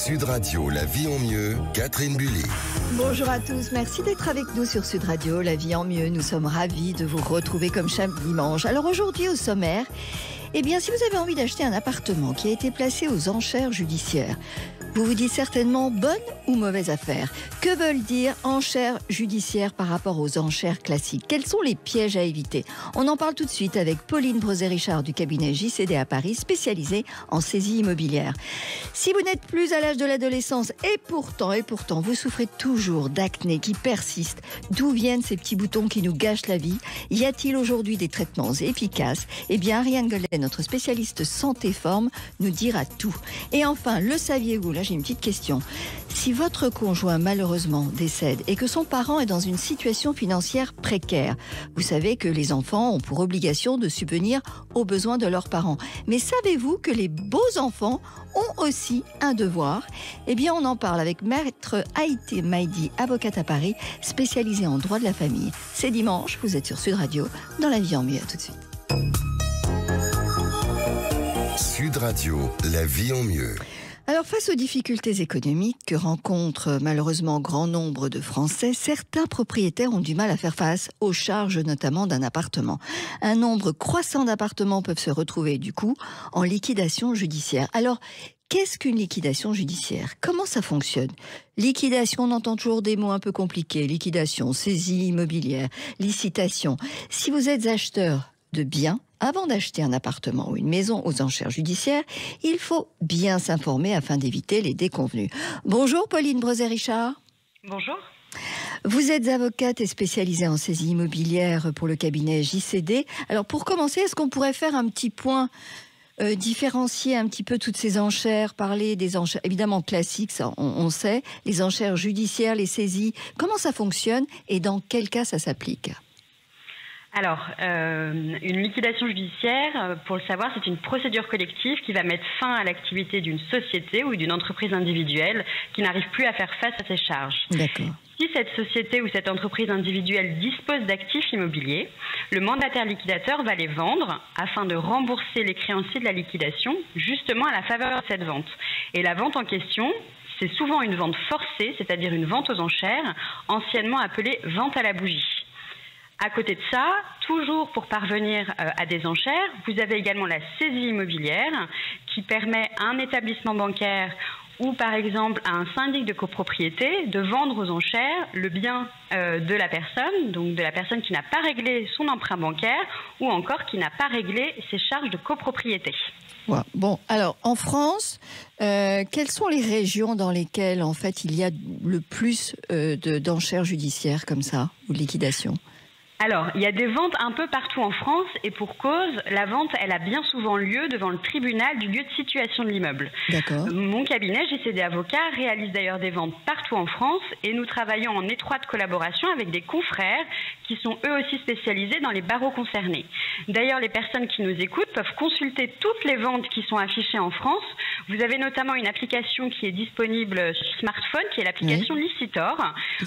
Sud Radio, la vie en mieux, Catherine Bully. Bonjour à tous, merci d'être avec nous sur Sud Radio, la vie en mieux. Nous sommes ravis de vous retrouver comme chaque dimanche. Alors aujourd'hui au sommaire, eh bien si vous avez envie d'acheter un appartement qui a été placé aux enchères judiciaires, vous vous dites certainement bonne ou mauvaise affaire. Que veulent dire enchères judiciaires par rapport aux enchères classiques? Quels sont les pièges à éviter? On en parle tout de suite avec Pauline Brozet-Richard du cabinet JCD à Paris, spécialisée en saisie immobilière. Si vous n'êtes plus à l'âge de l'adolescence et pourtant, vous souffrez toujours d'acné qui persiste, d'où viennent ces petits boutons qui nous gâchent la vie? Y a-t-il aujourd'hui des traitements efficaces? Eh bien, Ariane Gollet, notre spécialiste santé-forme, nous dira tout. Et enfin, le saviez-vous? Là, j'ai une petite question. Si votre conjoint malheureusement décède et que son parent est dans une situation financière précaire, vous savez que les enfants ont pour obligation de subvenir aux besoins de leurs parents. Mais savez-vous que les beaux enfants ont aussi un devoir? Eh bien, on en parle avec Maître Haïté Maïdi, avocate à Paris, spécialisée en droit de la famille. C'est dimanche, vous êtes sur Sud Radio, dans la vie en mieux. À tout de suite. Sud Radio, la vie en mieux. Alors, face aux difficultés économiques que rencontrent malheureusement grand nombre de Français, certains propriétaires ont du mal à faire face aux charges notamment d'un appartement. Un nombre croissant d'appartements peuvent se retrouver du coup en liquidation judiciaire. Alors, qu'est-ce qu'une liquidation judiciaire? Comment ça fonctionne? Liquidation, on entend toujours des mots un peu compliqués. Liquidation, saisie immobilière, licitation. Si vous êtes acheteur de biens, avant d'acheter un appartement ou une maison aux enchères judiciaires, il faut bien s'informer afin d'éviter les déconvenues. Bonjour Pauline Brozet-Richard. Bonjour. Vous êtes avocate et spécialisée en saisie immobilière pour le cabinet JCD. Alors pour commencer, est-ce qu'on pourrait faire un petit point, différencier un petit peu toutes ces enchères, parler des enchères évidemment classiques, ça on sait, les enchères judiciaires, les saisies, comment ça fonctionne et dans quel cas ça s'applique? Alors, une liquidation judiciaire, pour le savoir, c'est une procédure collective qui va mettre fin à l'activité d'une société ou d'une entreprise individuelle qui n'arrive plus à faire face à ses charges. D'accord. Si cette société ou cette entreprise individuelle dispose d'actifs immobiliers, le mandataire liquidateur va les vendre afin de rembourser les créanciers de la liquidation, justement à la faveur de cette vente. Et la vente en question, c'est souvent une vente forcée, c'est-à-dire une vente aux enchères, anciennement appelée vente à la bougie. À côté de ça, toujours pour parvenir à des enchères, vous avez également la saisie immobilière qui permet à un établissement bancaire ou par exemple à un syndic de copropriété de vendre aux enchères le bien de la personne, donc de la personne qui n'a pas réglé son emprunt bancaire ou encore qui n'a pas réglé ses charges de copropriété. Ouais. Bon, alors en France, quelles sont les régions dans lesquelles en fait il y a le plus d'enchères judiciaires comme ça ou de liquidation? Alors, il y a des ventes un peu partout en France et pour cause, la vente, elle a bien souvent lieu devant le tribunal du lieu de situation de l'immeuble. D'accord. Mon cabinet, JCD Avocats, réalise d'ailleurs des ventes partout en France et nous travaillons en étroite collaboration avec des confrères qui sont eux aussi spécialisés dans les barreaux concernés. D'ailleurs, les personnes qui nous écoutent peuvent consulter toutes les ventes qui sont affichées en France. Vous avez notamment une application qui est disponible sur smartphone, qui est l'application Licitor.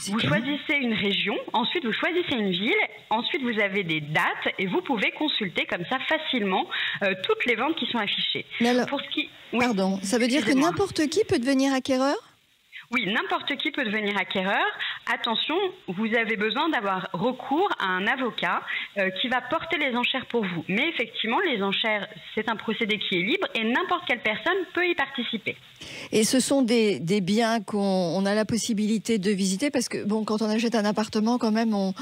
Vous choisissez une région, ensuite vous choisissez une ville. Ensuite, vous avez des dates et vous pouvez consulter comme ça facilement toutes les ventes qui sont affichées. Mais alors, pour ce qui... pardon, ça veut dire que n'importe qui peut devenir acquéreur? Oui, n'importe qui peut devenir acquéreur. Attention, vous avez besoin d'avoir recours à un avocat qui va porter les enchères pour vous. Mais effectivement, les enchères, c'est un procédé qui est libre et n'importe quelle personne peut y participer. Et ce sont des biens qu'on a la possibilité de visiter parce que, bon, quand on achète un appartement, quand même, on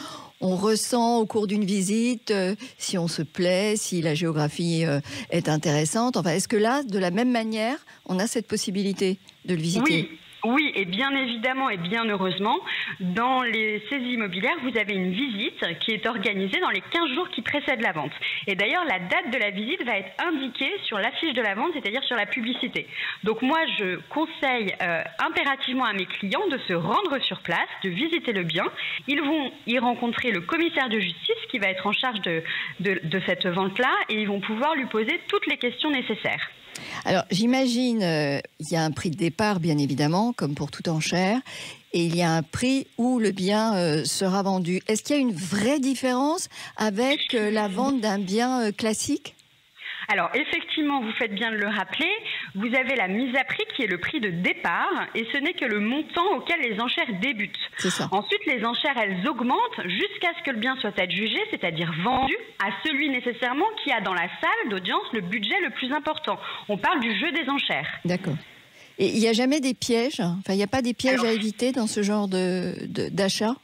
ressent au cours d'une visite si on se plaît, si la géographie est intéressante. Enfin, est-ce que là, de la même manière, on a cette possibilité de le visiter? Oui, et bien évidemment et bien heureusement, dans les saisies immobilières, vous avez une visite qui est organisée dans les 15 jours qui précèdent la vente. Et d'ailleurs, la date de la visite va être indiquée sur l'affiche de la vente, c'est-à-dire sur la publicité. Donc moi, je conseille impérativement à mes clients de se rendre sur place, de visiter le bien. Ils vont y rencontrer le commissaire de justice qui va être en charge de cette vente-là et ils vont pouvoir lui poser toutes les questions nécessaires. Alors, j'imagine, il y a un prix de départ, bien évidemment, comme pour toute enchère, et il y a un prix où le bien sera vendu. Est-ce qu'il y a une vraie différence avec la vente d'un bien classique ? Alors effectivement, vous faites bien de le rappeler, vous avez la mise à prix qui est le prix de départ et ce n'est que le montant auquel les enchères débutent. C'est ça. Ensuite, les enchères, elles augmentent jusqu'à ce que le bien soit adjugé, c'est-à-dire vendu à celui nécessairement qui a dans la salle d'audience le budget le plus important. On parle du jeu des enchères. D'accord. Et il n'y a jamais des pièges? Enfin, il n'y a pas des pièges à éviter dans ce genre d'achat?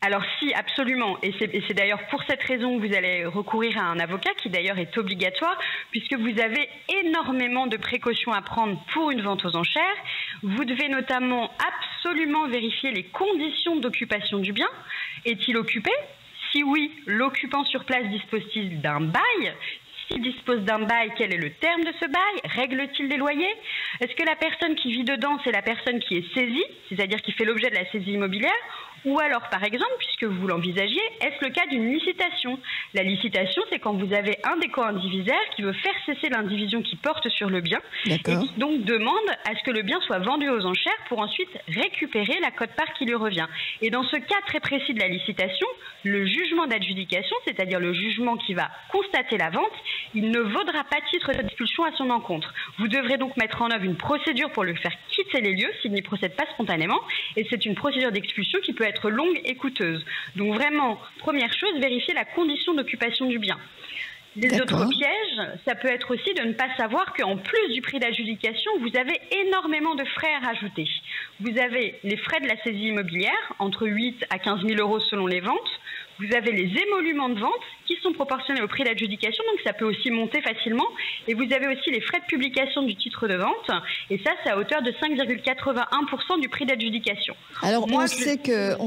Alors si, absolument. Et c'est d'ailleurs pour cette raison que vous allez recourir à un avocat, qui d'ailleurs est obligatoire, puisque vous avez énormément de précautions à prendre pour une vente aux enchères. Vous devez notamment absolument vérifier les conditions d'occupation du bien. Est-il occupé? Si oui, l'occupant sur place dispose-t-il d'un bail? S'il dispose d'un bail, quel est le terme de ce bail? Règle-t-il des loyers? Est-ce que la personne qui vit dedans, c'est la personne qui est saisie, c'est-à-dire qui fait l'objet de la saisie immobilière? Ou alors, par exemple, puisque vous l'envisagiez, est-ce le cas d'une licitation? La licitation, c'est quand vous avez un des co-indivisaires qui veut faire cesser l'indivision qui porte sur le bien et qui donc demande à ce que le bien soit vendu aux enchères pour ensuite récupérer la quote-part qui lui revient. Et dans ce cas très précis de la licitation, le jugement d'adjudication, c'est-à-dire le jugement qui va constater la vente, il ne vaudra pas titre d'expulsion à son encontre. Vous devrez donc mettre en œuvre une procédure pour le faire quitter les lieux s'il n'y procède pas spontanément. Et c'est une procédure d'expulsion qui peut être longue et coûteuse. Donc vraiment, première chose, vérifier la condition d'occupation du bien. Les autres pièges, ça peut être aussi de ne pas savoir qu'en plus du prix d'adjudication, vous avez énormément de frais à rajouter. Vous avez les frais de la saisie immobilière, entre 8 à 15 000 euros selon les ventes. Vous avez les émoluments de vente qui sont proportionnés au prix d'adjudication, donc ça peut aussi monter facilement. Et vous avez aussi les frais de publication du titre de vente, et ça, c'est à hauteur de 5,81% du prix d'adjudication. Alors, on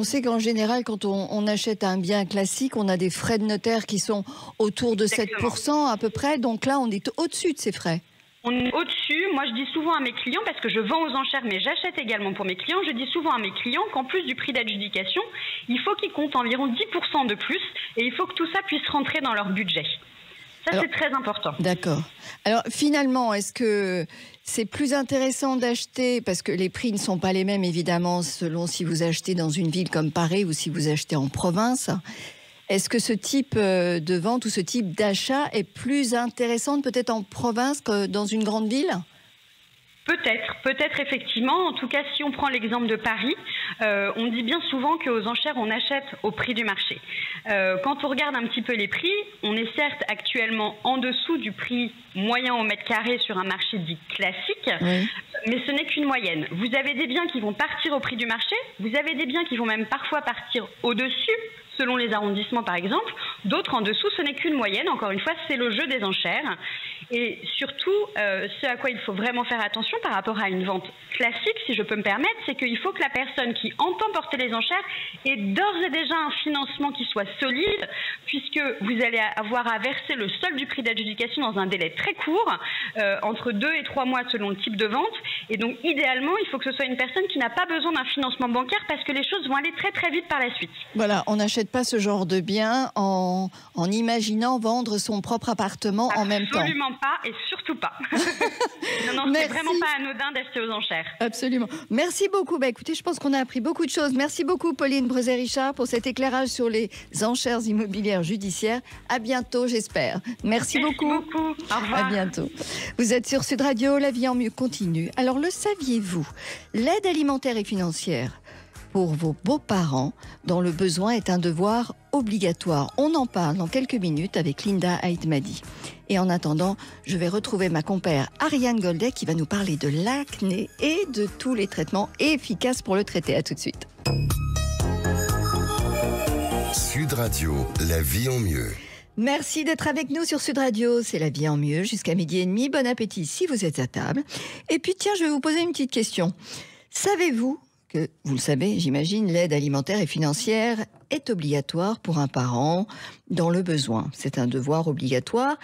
sait qu'en général, quand on achète un bien classique, on a des frais de notaire qui sont autour de 7% à peu près, donc là, on est au-dessus de ces frais. On est au-dessus. Moi, je dis souvent à mes clients, parce que je vends aux enchères, mais j'achète également pour mes clients, je dis souvent à mes clients qu'en plus du prix d'adjudication, il faut qu'ils comptent environ 10% de plus, et il faut que tout ça puisse rentrer dans leur budget. Ça, c'est très important. D'accord. Alors, finalement, est-ce que c'est plus intéressant d'acheter, parce que les prix ne sont pas les mêmes, évidemment, selon si vous achetez dans une ville comme Paris ou si vous achetez en province. Est-ce que ce type de vente ou ce type d'achat est plus intéressant peut-être en province que dans une grande ville ? Peut-être effectivement. En tout cas, si on prend l'exemple de Paris, on dit bien souvent qu'aux enchères, on achète au prix du marché. Quand on regarde un petit peu les prix, on est certes actuellement en dessous du prix moyen au mètre carré sur un marché dit classique, mais ce n'est qu'une moyenne. Vous avez des biens qui vont partir au prix du marché, vous avez des biens qui vont même parfois partir au-dessus, selon les arrondissements par exemple, d'autres en dessous, ce n'est qu'une moyenne. Encore une fois, c'est le jeu des enchères. Et surtout, ce à quoi il faut vraiment faire attention par rapport à une vente classique, si je peux me permettre, c'est qu'il faut que la personne qui entend porter les enchères ait d'ores et déjà un financement qui soit solide, puisque vous allez avoir à verser le solde du prix d'adjudication dans un délai très court, entre 2 et 3 mois selon le type de vente. Et donc, idéalement, il faut que ce soit une personne qui n'a pas besoin d'un financement bancaire parce que les choses vont aller très très vite par la suite. Voilà, on n'achète pas ce genre de bien en imaginant vendre son propre appartement en même temps. Absolument pas, et surtout pas. Non, c'est vraiment pas anodin d'acheter aux enchères. Absolument. Merci beaucoup. Écoutez, je pense qu'on a appris beaucoup de choses. Merci beaucoup, Pauline Brezet-Richard, pour cet éclairage sur les enchères immobilières judiciaires. À bientôt, j'espère. Merci beaucoup. Merci beaucoup. Au revoir. À bientôt. Vous êtes sur Sud Radio, La vie en mieux continue. Alors, le saviez-vous? L'aide alimentaire et financière pour vos beaux-parents dont le besoin est un devoir obligatoire. On en parle dans quelques minutes avec Linda Haït-Madi. Et en attendant, je vais retrouver ma compère Ariane Goldet qui va nous parler de l'acné et de tous les traitements efficaces pour le traiter. À tout de suite. Sud Radio, la vie en mieux. Merci d'être avec nous sur Sud Radio. C'est la vie en mieux jusqu'à 12h30. Bon appétit si vous êtes à table. Et puis tiens, je vais vous poser une petite question. Savez-vous que, vous le savez, j'imagine, l'aide alimentaire et financière est obligatoire pour un parent dans le besoin. C'est un devoir obligatoire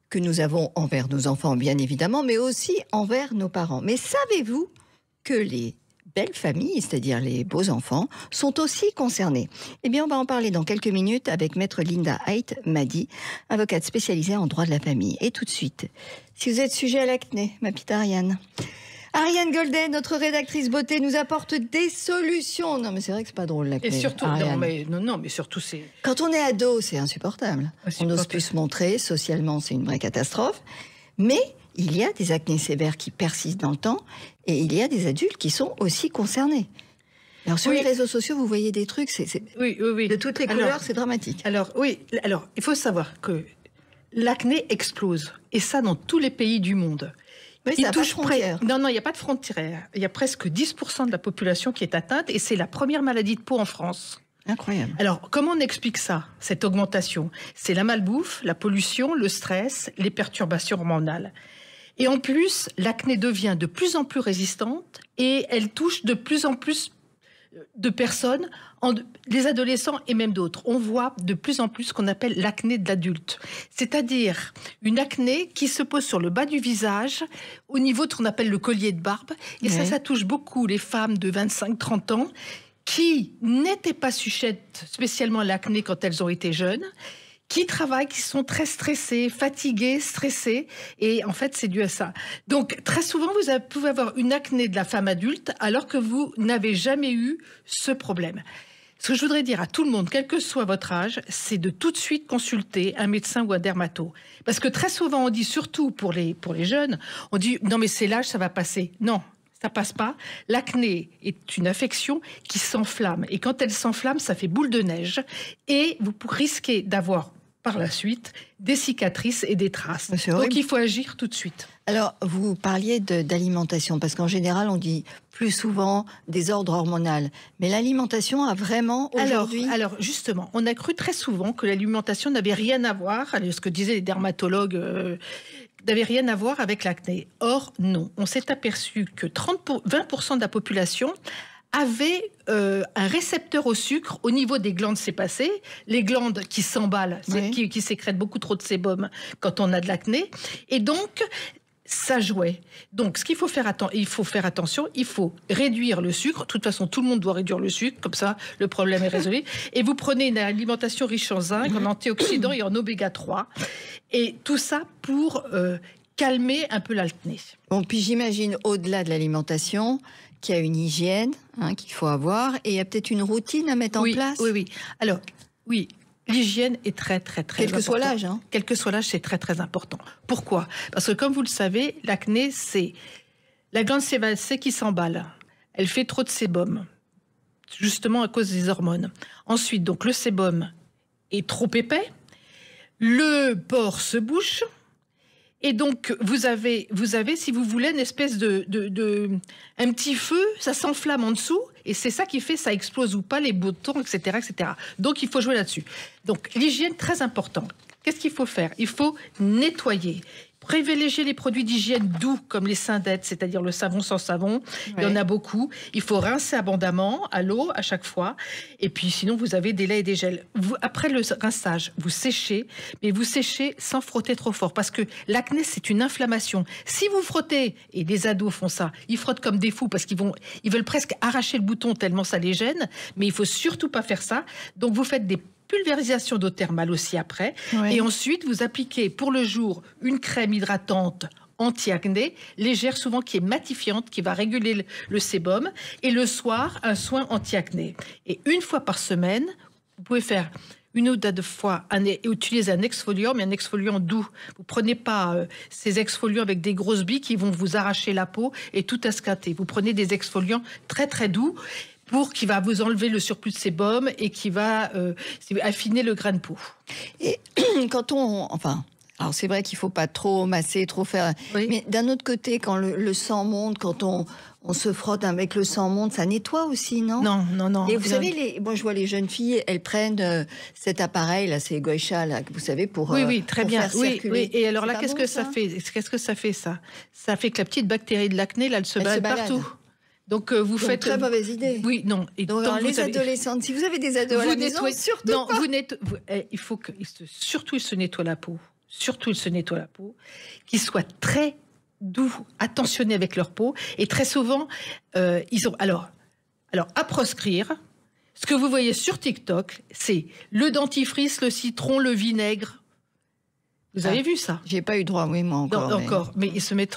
que nous avons envers nos enfants, bien évidemment, mais aussi envers nos parents. Mais savez-vous que les belles familles, c'est-à-dire les beaux enfants, sont aussi concernés? Eh bien, on va en parler dans quelques minutes avec maître Linda Haït-Madi, avocate spécialisée en droit de la famille. Et tout de suite, si vous êtes sujet à l'acné, ma petite Ariane... Ariane Goldet, notre rédactrice beauté, nous apporte des solutions. Non, mais c'est vrai que c'est pas drôle, l'acné. Et surtout, mais surtout, c'est... Quand on est ado, c'est insupportable. On n'ose plus se montrer. Socialement, c'est une vraie catastrophe. Mais il y a des acnés sévères qui persistent dans le temps et il y a des adultes qui sont aussi concernés. Alors sur les réseaux sociaux, vous voyez des trucs, oui. de toutes les couleurs, c'est dramatique. Alors il faut savoir que l'acné explose, et ça dans tous les pays du monde. Oui, ça n'a pas de frontières. Non, il n'y a pas de frontières. Il y a presque 10% de la population qui est atteinte, et c'est la première maladie de peau en France. Incroyable. Alors, comment on explique ça, cette augmentation? C'est la malbouffe, la pollution, le stress, les perturbations hormonales. Et en plus, l'acné devient de plus en plus résistante et elle touche de plus en plus de personnes, les adolescents et même d'autres. On voit de plus en plus ce qu'on appelle l'acné de l'adulte. C'est-à-dire une acné qui se pose sur le bas du visage, au niveau de ce qu'on appelle le collier de barbe. Et ça touche beaucoup les femmes de 25-30 ans qui n'étaient pas sujettes spécialement à l'acné quand elles ont été jeunes, qui travaillent, qui sont très stressés, fatigués, stressés, et en fait, c'est dû à ça. Donc, très souvent, vous pouvez avoir une acné de la femme adulte, alors que vous n'avez jamais eu ce problème. Ce que je voudrais dire à tout le monde, quel que soit votre âge, c'est de tout de suite consulter un médecin ou un dermato. Parce que très souvent, on dit, surtout pour les jeunes, on dit « non mais c'est l'âge, ça va passer ». Non, ça passe pas. L'acné est une affection qui s'enflamme. Et quand elle s'enflamme, ça fait boule de neige. Et vous risquez d'avoir par la suite des cicatrices et des traces. Donc il faut agir tout de suite. Alors, vous parliez d'alimentation, parce qu'en général, on dit plus souvent désordre hormonal. Mais l'alimentation a vraiment aujourd'hui... Alors, justement, on a cru très souvent que l'alimentation n'avait rien à voir, ce que disaient les dermatologues, n'avait rien à voir avec l'acné. Or, non. On s'est aperçu que 20% de la population avait un récepteur au sucre au niveau des glandes sébacées, les glandes qui s'emballent, qui sécrètent beaucoup trop de sébum quand on a de l'acné. Et donc, ça jouait. Donc, ce qu'il faut faire, attention, il faut réduire le sucre. De toute façon, tout le monde doit réduire le sucre, comme ça, le problème est résolu. Et vous prenez une alimentation riche en zinc, en antioxydants et en oméga 3. Et tout ça pour calmer un peu l'acné. Bon, puis j'imagine, au-delà de l'alimentation, qu'il y a une hygiène qu'il faut avoir, et il y a peut-être une routine à mettre en place. Oui. Alors, oui, l'hygiène est très, très, très importante. Quel que soit l'âge. Quel que soit l'âge, c'est très, très important. Pourquoi? Parce que, comme vous le savez, l'acné, c'est la glande sébacée qui s'emballe. Elle fait trop de sébum, justement à cause des hormones. Ensuite, donc, le sébum est trop épais, le pore se bouche. Et donc, vous avez, si vous voulez, une espèce un petit feu, ça s'enflamme en dessous, et c'est ça qui fait, ça explose ou pas, les boutons, etc., etc. Donc, il faut jouer là-dessus. Donc, l'hygiène, très important. Qu'est-ce qu'il faut faire? Il faut nettoyer. Privilégier les produits d'hygiène doux, comme les Syndettes, c'est-à-dire le savon sans savon. Il y en a beaucoup. Il faut rincer abondamment à l'eau à chaque fois. Et puis sinon, vous avez des laits et des gels. Après le rinçage, vous séchez, mais vous séchez sans frotter trop fort. Parce que l'acné, c'est une inflammation. Si vous frottez, et les ados font ça, ils frottent comme des fous parce qu'ils veulent presque arracher le bouton tellement ça les gêne. Mais il faut surtout pas faire ça. Donc vous faites des pulvérisation d'eau thermale aussi après. Et ensuite, vous appliquez pour le jour une crème hydratante anti-acné, légère souvent, qui est matifiante, qui va réguler le sébum. Et le soir, un soin anti-acné. Et une fois par semaine, vous pouvez faire une ou deux fois, utiliser un exfoliant, mais un exfoliant doux. Vous prenez pas ces exfoliants avec des grosses billes qui vont vous arracher la peau et tout esquinter. Vous prenez des exfoliants très très doux, qui va vous enlever le surplus de sébum et qui va affiner le grain de peau. Et quand alors c'est vrai qu'il ne faut pas trop masser, trop faire... Mais d'un autre côté, quand le sang monte, quand on se frotte avec le sang monte, ça nettoie aussi, non? Non. Et vous savez, moi je vois les jeunes filles, elles prennent cet appareil, là, c'est Goïcha, là, vous savez, pour très pour bien. Faire circuler. Et alors là, qu'est-ce que ça fait? Qu'est-ce que ça fait, ça? Ça fait que la petite bactérie de l'acné, là, elle se balade partout. Donc, vous faites... Très mauvaise idée. Oui, non. Et donc, les adolescentes, si vous avez des ados à la maison, surtout non, pas. Il faut que... Surtout, ils se nettoient la peau. Qu'ils soient très doux, attentionnés avec leur peau. Et très souvent, ils ont... Alors, à proscrire, ce que vous voyez sur TikTok, c'est le dentifrice, le citron, le vinaigre. Vous avez vu ça? J'ai pas eu droit, oui, moi encore. Non, encore. Mais ils se mettent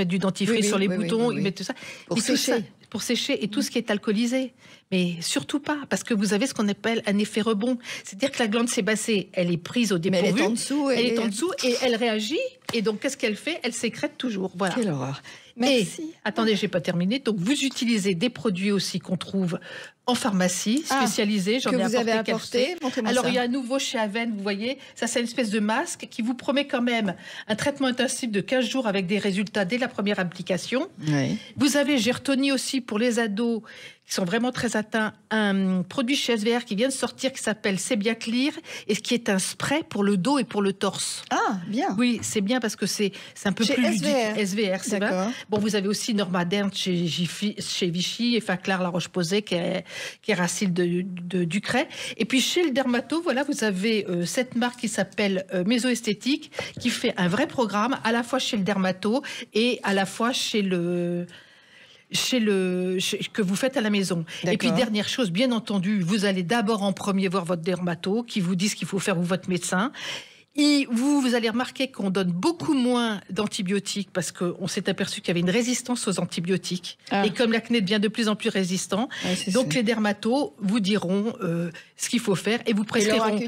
du dentifrice sur les boutons, ils mettent tout ça. Pour sécher. pour sécher et tout ce qui est alcoolisé. Mais surtout pas, parce que vous avez ce qu'on appelle un effet rebond. C'est-à-dire que la glande sébacée, elle est prise au dépourvu. Mais elle est en dessous. Elle est en dessous et elle réagit. Et donc, qu'est-ce qu'elle fait? Elle sécrète toujours. Voilà. Quelle horreur. Merci. Et, attendez, j'ai pas terminé. Donc, vous utilisez des produits aussi qu'on trouve en pharmacie, spécialisés. J'en ai que vous avez apporté. Alors, ça. il y a un nouveau chez Aven, vous voyez. Ça, c'est une espèce de masque qui vous promet quand même un traitement intensif de 15 jours avec des résultats dès la première application. Oui. Vous avez, j'ai retenu aussi pour les ados qui sont vraiment très atteints, un produit chez SVR qui vient de sortir qui s'appelle Sebia Clear et qui est un spray pour le dos et pour le torse. Ah, bien. Oui, c'est bien parce que c'est un peu Chez plus ludique. SVR. SVR, c'est vrai. Bon, vous avez aussi Normadern chez Vichy et Faclar La Roche-Posay qui est Racine de Ducret. Et puis chez le dermato, voilà, vous avez cette marque qui s'appelle Mésoesthétique qui fait un vrai programme à la fois chez le dermato et à la fois que vous faites à la maison. Et puis dernière chose, bien entendu, vous allez d'abord en premier voir votre dermato qui vous dit ce qu'il faut faire ou votre médecin. Et vous allez remarquer qu'on donne beaucoup moins d'antibiotiques parce qu'on s'est aperçu qu'il y avait une résistance aux antibiotiques. Et comme l'acné devient de plus en plus résistant, donc les dermatos vous diront ce qu'il faut faire et vous prescriront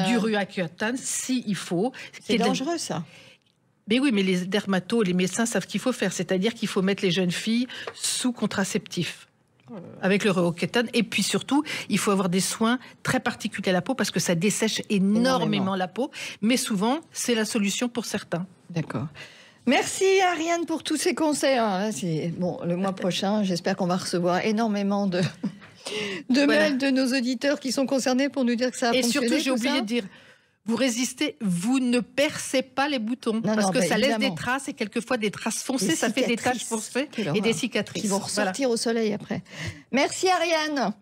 du Ruacutane s'il faut. C'est dangereux ça. Mais oui, mais les dermatos, les médecins savent ce qu'il faut faire, c'est-à-dire qu'il faut mettre les jeunes filles sous contraceptif avec le Ruacutane. Et puis surtout, il faut avoir des soins très particuliers à la peau parce que ça dessèche énormément la peau. Mais souvent, c'est la solution pour certains. D'accord. Merci Ariane pour tous ces conseils. Bon, le mois prochain, j'espère qu'on va recevoir énormément de mails de nos auditeurs qui sont concernés pour nous dire que ça a fonctionné. Et surtout, j'ai oublié de dire... Vous résistez, vous ne percez pas les boutons parce que ça laisse des traces et quelquefois des traces foncées, ça fait des taches foncées et des cicatrices. Qui vont ressortir au soleil après. Merci Ariane.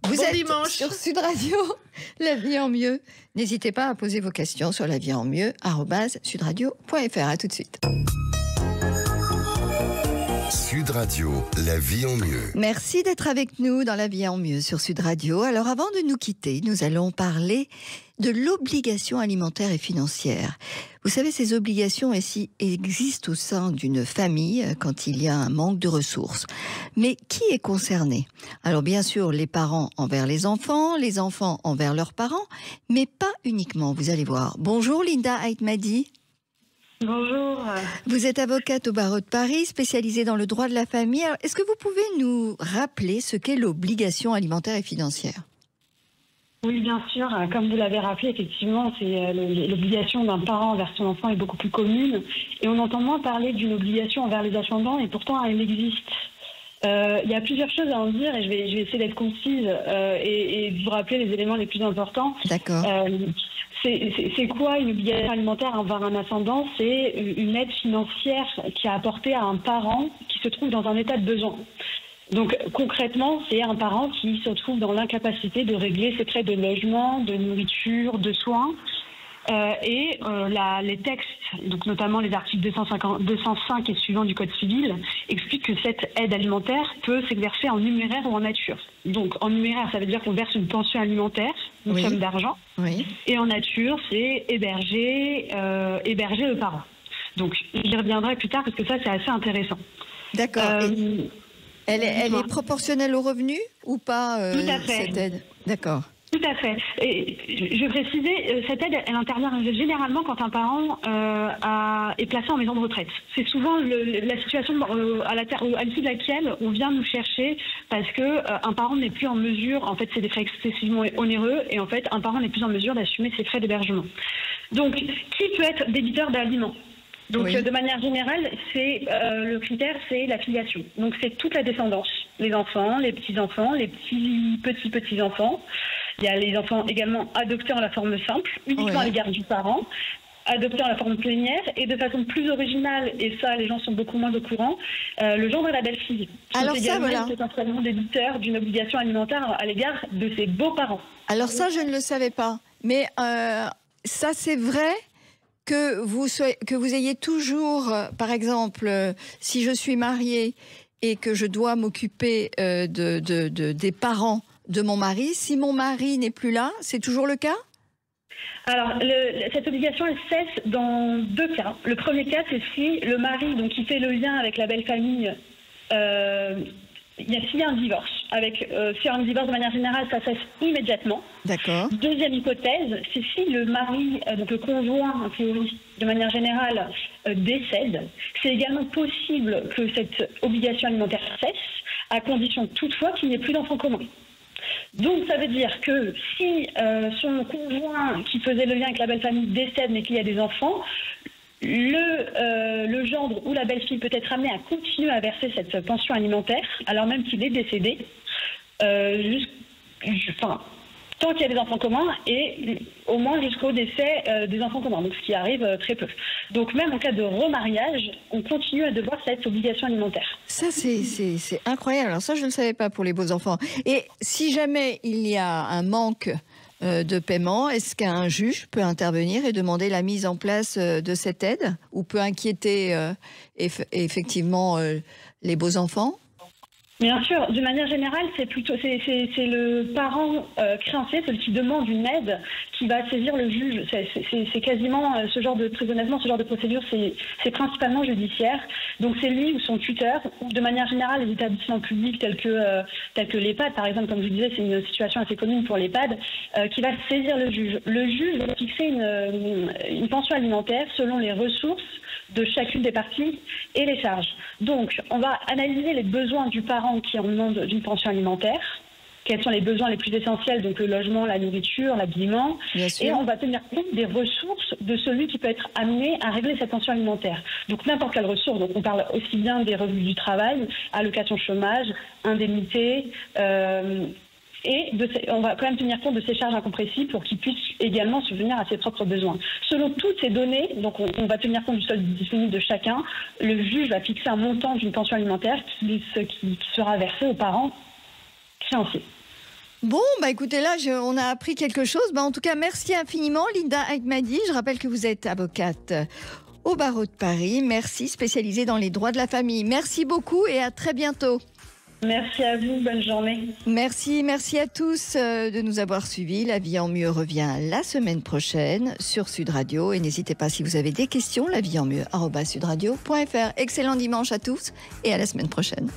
Vous êtes dimanche sur Sud Radio, La vie en mieux. N'hésitez pas à poser vos questions sur lavie-en-mieux@sudradio.fr. À tout de suite. Sud Radio, La vie en mieux. Merci d'être avec nous dans La vie en mieux sur Sud Radio. Alors avant de nous quitter, nous allons parler de l'obligation alimentaire et financière. Vous savez, ces obligations existent au sein d'une famille quand il y a un manque de ressources. Mais qui est concerné? Alors bien sûr, les parents envers les enfants envers leurs parents, mais pas uniquement, vous allez voir. Bonjour Linda Aitmadi. Bonjour. Vous êtes avocate au barreau de Paris, spécialisée dans le droit de la famille. Alors, est-ce que vous pouvez nous rappeler ce qu'est l'obligation alimentaire et financière? Oui, bien sûr. Comme vous l'avez rappelé, effectivement, c'est l'obligation d'un parent envers son enfant est beaucoup plus commune. Et on entend moins parler d'une obligation envers les ascendants, et pourtant elle existe. Il y a plusieurs choses à en dire, et je vais essayer d'être concise et de vous rappeler les éléments les plus importants. D'accord. C'est quoi une obligation alimentaire envers un ascendant? C'est une aide financière qui est apportée à un parent qui se trouve dans un état de besoin. Donc concrètement, c'est un parent qui se trouve dans l'incapacité de régler ses frais de logement, de nourriture, de soins. Les textes, donc notamment les articles 205 et suivants du Code civil, expliquent que cette aide alimentaire peut s'exercer en numéraire ou en nature. Donc en numéraire, ça veut dire qu'on verse une pension alimentaire, une somme d'argent. Oui. Et en nature, c'est héberger le parent. Donc j'y reviendrai plus tard parce que ça, c'est assez intéressant. D'accord. Elle est proportionnelle au revenu ou pas, Tout à fait. cette aide? D'accord. Tout à fait. Et je vais préciser, cette aide, elle intervient généralement quand un parent est placé en maison de retraite. C'est souvent la situation à l'issue de laquelle on vient nous chercher parce que un parent n'est plus en mesure, en fait c'est des frais excessivement onéreux, et en fait un parent n'est plus en mesure d'assumer ses frais d'hébergement. Donc qui peut être débiteur d'aliments? Donc, de manière générale, le critère, c'est la filiation. Donc, c'est toute la descendance. Les enfants, les petits-enfants, les petits-petits-enfants. Il y a les enfants également adoptés en la forme simple, uniquement à l'égard du parent, adoptés en la forme plénière, et de façon plus originale, et ça, les gens sont beaucoup moins au courant, le gendre et la belle-fille. Alors ça, voilà. C'est potentiellement débiteur d'une obligation alimentaire à l'égard de ses beaux-parents. Alors ça, je ne le savais pas. Mais ça, c'est vrai que vous ayez toujours, par exemple, si je suis mariée et que je dois m'occuper des parents de mon mari, si mon mari n'est plus là, c'est toujours le cas? Alors, cette obligation, elle cesse dans deux cas. Le premier cas, c'est si le mari, donc qui fait le lien avec la belle famille, s'il y a un divorce, sur un divorce de manière générale, ça cesse immédiatement. D'accord. Deuxième hypothèse, c'est si le mari, donc le conjoint, en théorie, de manière générale, décède. C'est également possible que cette obligation alimentaire cesse, à condition toutefois qu'il n'y ait plus d'enfants communs. Donc ça veut dire que si son conjoint qui faisait le lien avec la belle famille décède mais qu'il y a des enfants, le gendre ou la belle-fille peut être amené à continuer à verser cette pension alimentaire alors même qu'il est décédé, tant qu'il y a des enfants communs et au moins jusqu'au décès des enfants communs, donc ce qui arrive très peu. Donc même en cas de remariage, on continue à devoir cette obligation alimentaire. Ça, c'est incroyable. Alors ça, je ne le savais pas pour les beaux enfants. Et si jamais il y a un manque de paiement, est-ce qu'un juge peut intervenir et demander la mise en place de cette aide ou peut inquiéter effectivement les beaux enfants? Bien sûr, de manière générale, c'est le parent créancier, celui qui demande une aide, qui va saisir le juge. C'est quasiment ce genre de, très honnêtement, ce genre de procédure, c'est principalement judiciaire. Donc c'est lui ou son tuteur, ou de manière générale, les établissements publics tels que l'EHPAD, par exemple, comme je vous disais, c'est une situation assez commune pour l'EHPAD, qui va saisir le juge. Le juge va fixer une pension alimentaire selon les ressources de chacune des parties et les charges. Donc, on va analyser les besoins du parent qui en demande d'une pension alimentaire, quels sont les besoins les plus essentiels, donc le logement, la nourriture, l'habillement, et on va tenir compte des ressources de celui qui peut être amené à régler cette pension alimentaire. Donc n'importe quelle ressource, donc on parle aussi bien des revenus du travail, allocation chômage, indemnité, et on va quand même tenir compte de ces charges incompressibles pour qu'ils puissent également subvenir à ses propres besoins. Selon toutes ces données, donc on va tenir compte du solde disponible de chacun, le juge va fixer un montant d'une pension alimentaire qui sera versé aux parents créanciers. Bon, écoutez, là, on a appris quelque chose. En tout cas, merci infiniment, Linda Ahmadi. Je rappelle que vous êtes avocate au barreau de Paris. Merci, spécialisée dans les droits de la famille. Merci beaucoup et à très bientôt. Merci à vous, bonne journée. Merci à tous de nous avoir suivis. La vie en mieux revient la semaine prochaine sur Sud Radio. Et n'hésitez pas, si vous avez des questions, laviesenmieux@sudradio.fr. Excellent dimanche à tous et à la semaine prochaine.